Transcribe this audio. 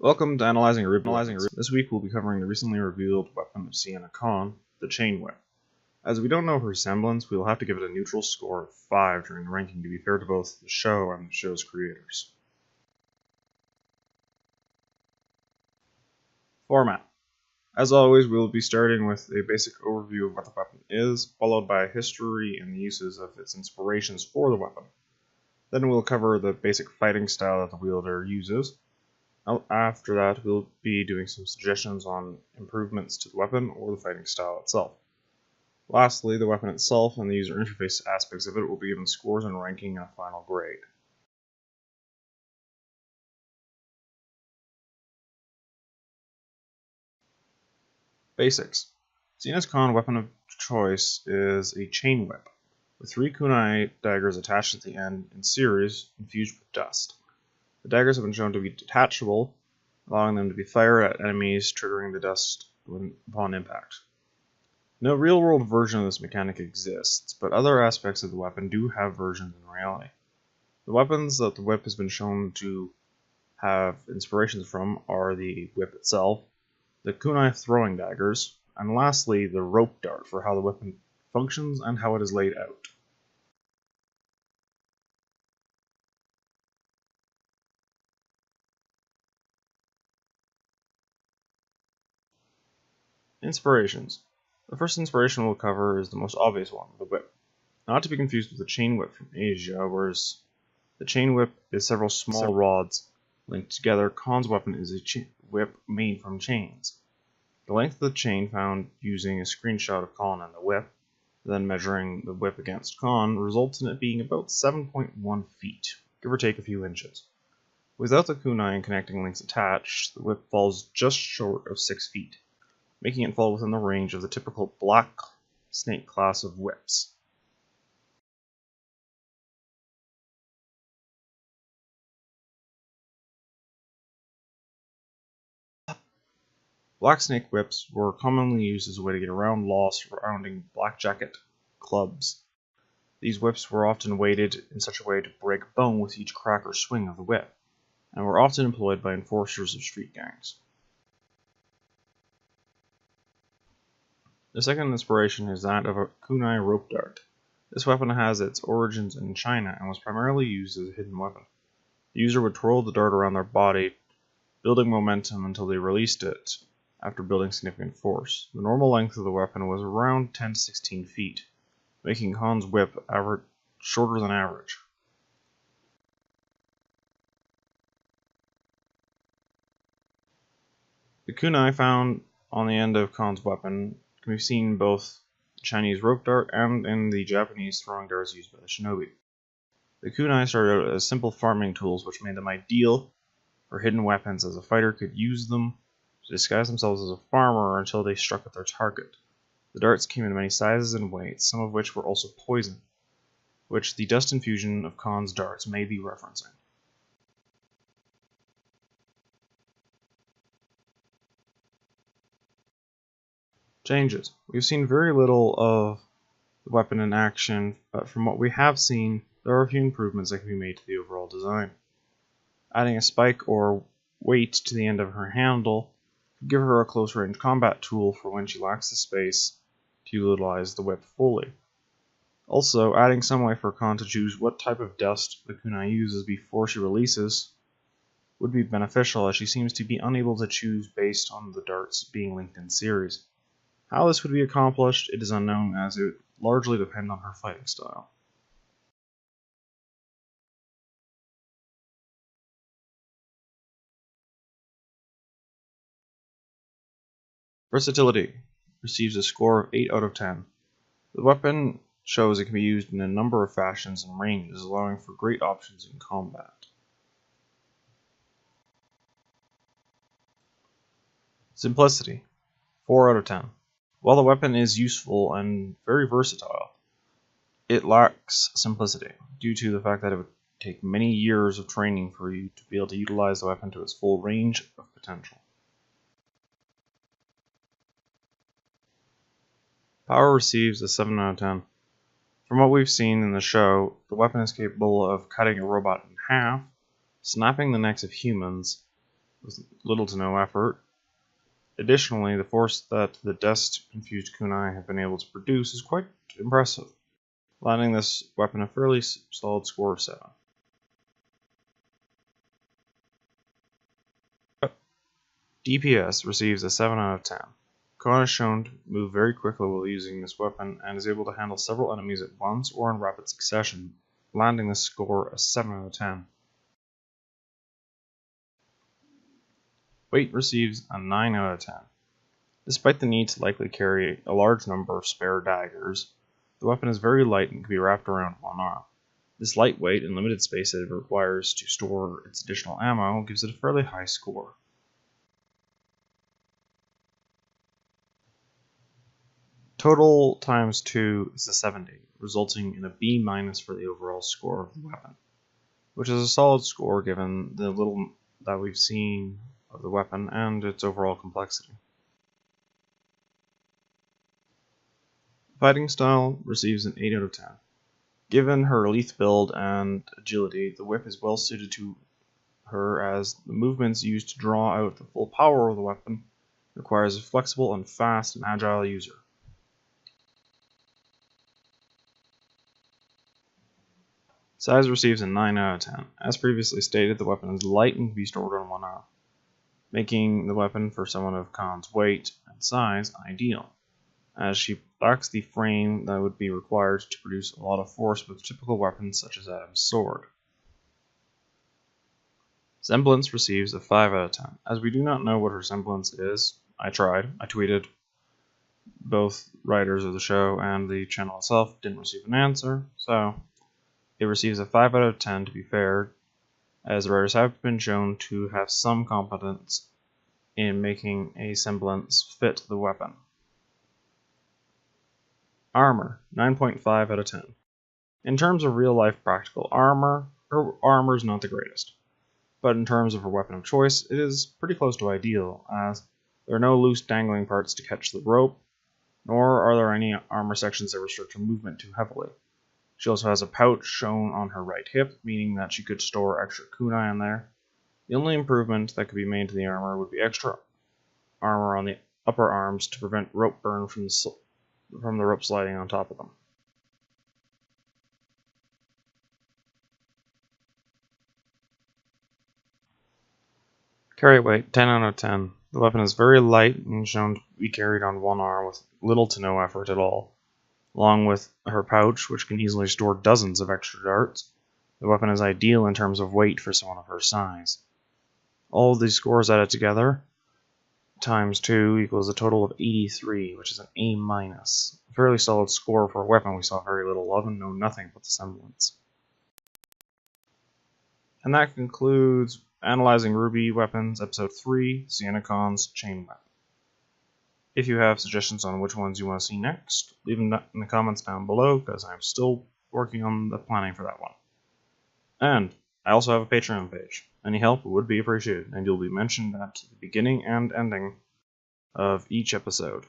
Welcome to Analyzing RWBY Weapons. This week we'll be covering the recently revealed weapon of Sienna Khan, the Chain Whip. As we don't know her semblance, we will have to give it a neutral score of 5 during the ranking to be fair to both the show and the show's creators. Format. As always, we will be starting with a basic overview of what the weapon is, followed by a history and the uses of its inspirations for the weapon. Then we'll cover the basic fighting style that the wielder uses. After that, we'll be doing some suggestions on improvements to the weapon or the fighting style itself. Lastly, the weapon itself and the user interface aspects of it will be given scores and ranking in a final grade. Basics. Sienna Khan's weapon of choice is a chain whip, with 3 kunai daggers attached at the end in series infused with dust. The daggers have been shown to be detachable, allowing them to be fired at enemies, triggering the dust upon impact. No real-world version of this mechanic exists, but other aspects of the weapon do have versions in reality. The weapons that the whip has been shown to have inspirations from are the whip itself, the kunai throwing daggers, and lastly the rope dart for how the weapon functions and how it is laid out. Inspirations. The first inspiration we'll cover is the most obvious one, the whip. Not to be confused with the chain whip from Asia, whereas the chain whip is several small rods linked together. Khan's weapon is a whip made from chains. The length of the chain found using a screenshot of Khan and the whip, then measuring the whip against Khan, results in it being about 7.1 feet, give or take a few inches. Without the kunai and connecting links attached, the whip falls just short of 6 feet, making it fall within the range of the typical black snake class of whips. Black snake whips were commonly used as a way to get around laws surrounding blackjacket clubs. These whips were often weighted in such a way to break bone with each crack or swing of the whip, and were often employed by enforcers of street gangs. The second inspiration is that of a kunai rope dart. This weapon has its origins in China and was primarily used as a hidden weapon. The user would twirl the dart around their body, building momentum until they released it after building significant force. The normal length of the weapon was around 10 to 16 feet, making Khan's whip shorter than average. The kunai found on the end of Khan's weapon can be seen in both the Chinese rope dart and in the Japanese throwing darts used by the shinobi. The kunai started out as simple farming tools, which made them ideal for hidden weapons, as a fighter could use them to disguise themselves as a farmer until they struck at their target. The darts came in many sizes and weights, some of which were also poison, which the dust infusion of Khan's darts may be referencing. Changes. We've seen very little of the weapon in action, but from what we have seen, there are a few improvements that can be made to the overall design. Adding a spike or weight to the end of her handle could give her a close-range combat tool for when she lacks the space to utilize the whip fully. Also, adding some way for Khan to choose what type of dust the kunai uses before she releases would be beneficial, as she seems to be unable to choose based on the darts being linked in series. How this would be accomplished, it is unknown, as it would largely depend on her fighting style. Versatility receives a score of 8 out of 10. The weapon shows it can be used in a number of fashions and ranges, allowing for great options in combat. Simplicity, 4 out of 10. While the weapon is useful and very versatile, it lacks simplicity, due to the fact that it would take many years of training for you to be able to utilize the weapon to its full range of potential. Power receives a 7 out of 10. From what we've seen in the show, the weapon is capable of cutting a robot in half, snapping the necks of humans, with little to no effort. Additionally, the force that the dust-infused kunai have been able to produce is quite impressive, landing this weapon a fairly solid score of 7. DPS receives a 7 out of 10. Khan is shown to move very quickly while using this weapon and is able to handle several enemies at once or in rapid succession, landing this score a 7 out of 10. Weight receives a 9 out of 10. Despite the need to likely carry a large number of spare daggers, the weapon is very light and can be wrapped around one arm. This lightweight and limited space that it requires to store its additional ammo gives it a fairly high score. Total times 2 is a 70, resulting in a B- for the overall score of the weapon, which is a solid score given the little that we've seen of the weapon and its overall complexity. Fighting style receives an 8 out of 10. Given her lethal build and agility, the whip is well suited to her as the movements used to draw out the full power of the weapon requires a flexible and fast and agile user. Size receives a 9 out of 10. As previously stated, the weapon is light and can be stored on one arm, making the weapon for someone of Khan's weight and size ideal, as she lacks the frame that would be required to produce a lot of force with typical weapons such as Adam's sword. Semblance receives a 5 out of 10. As we do not know what her semblance is, I tweeted. Both writers of the show and the channel itself didn't receive an answer, so it receives a 5 out of 10 to be fair, as the writers have been shown to have some competence in making a semblance fit the weapon. Armor, 9.5 out of 10. In terms of real-life practical armor, her armor is not the greatest, but in terms of her weapon of choice, it is pretty close to ideal, as there are no loose dangling parts to catch the rope, nor are there any armor sections that restrict her movement too heavily. She also has a pouch shown on her right hip, meaning that she could store extra kunai in there. The only improvement that could be made to the armor would be extra armor on the upper arms to prevent rope burn from the rope sliding on top of them. Carry weight, 10 out of 10. The weapon is very light and shown to be carried on one arm with little to no effort at all. Along with her pouch, which can easily store dozens of extra darts, the weapon is ideal in terms of weight for someone of her size. All of these scores added together, times 2 equals a total of 83, which is an A-. A fairly solid score for a weapon we saw very little of and know nothing but the semblance. And that concludes Analyzing RWBY Weapons, Episode 3, Sienna Khan's Chain Weapon. If you have suggestions on which ones you want to see next, leave them in the comments down below, because I'm still working on the planning for that one. And I also have a Patreon page. Any help would be appreciated, and you'll be mentioned at the beginning and ending of each episode.